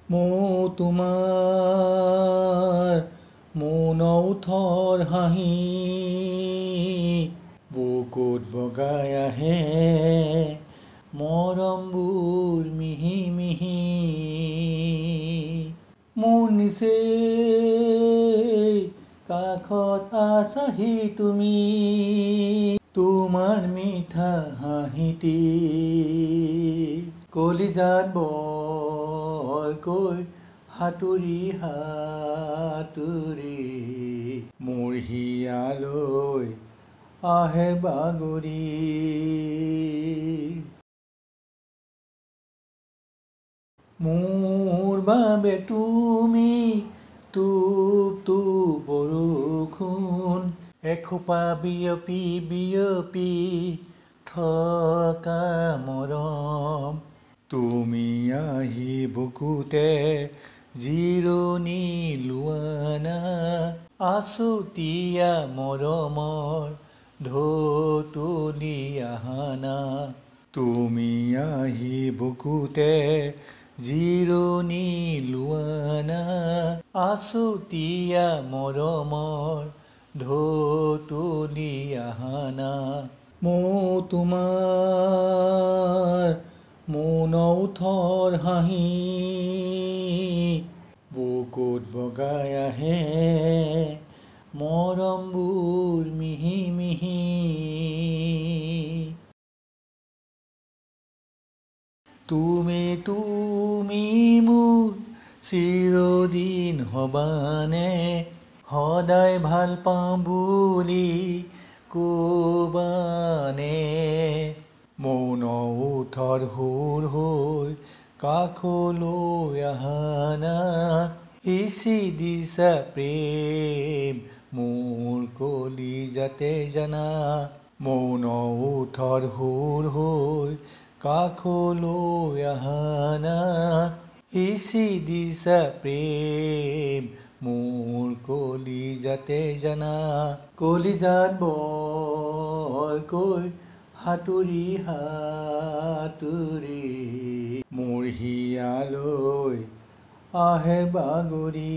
মোৰ তোমাৰ মৌন ওঠৰ হাঁহি বুকুত বগাই আহে মৰমবোৰ মিহি মিহি মোৰ নিচেই কাষত আছাহি তুমি তোমাৰ মিঠা হাঁহিটি কলিজাত বৰকৈ সাঁতুৰি সাঁতুৰি মোৰ হিয়ালৈ আহে বাগৰি মোৰ বাবে তুমি টোপ টোপ বৰষুণ এখোপা বিয়পি বিয়পি থকা মৰম তুমি আহি বুকুতে জিৰণি লোৱা না আছুতীয়া মৰমৰ ঢৌ তুলি আহা না তুমি আহি বুকুতে জিৰণি লোৱা না আছুতীয়া মৰমৰ ঢৌ তুলি আহা না মোৰ তোমাৰ মৌন ওঠৰ হাঁহি বুকুত বগাই আহে মৰমবোৰ মিহি মিহি তুমি মোৰ চিৰদিন হবানে সদায় ভাল পাওঁ বুলি ক'বানে মৌন ওঠৰ সুৰ হৈ কাষলৈ আহা না সিঁচি দিছা প্ৰেম মোৰ কলিজাতে জানা মৌন ওঠৰ সুৰ হৈ কাষলৈ আহা না সিঁচি দিছা প্ৰেম মোৰ কলিজাতে জানা কলিজাত বৰকৈ সাঁতুৰি সাঁতুৰি মোৰ হিয়ালৈ আহে বাগৰি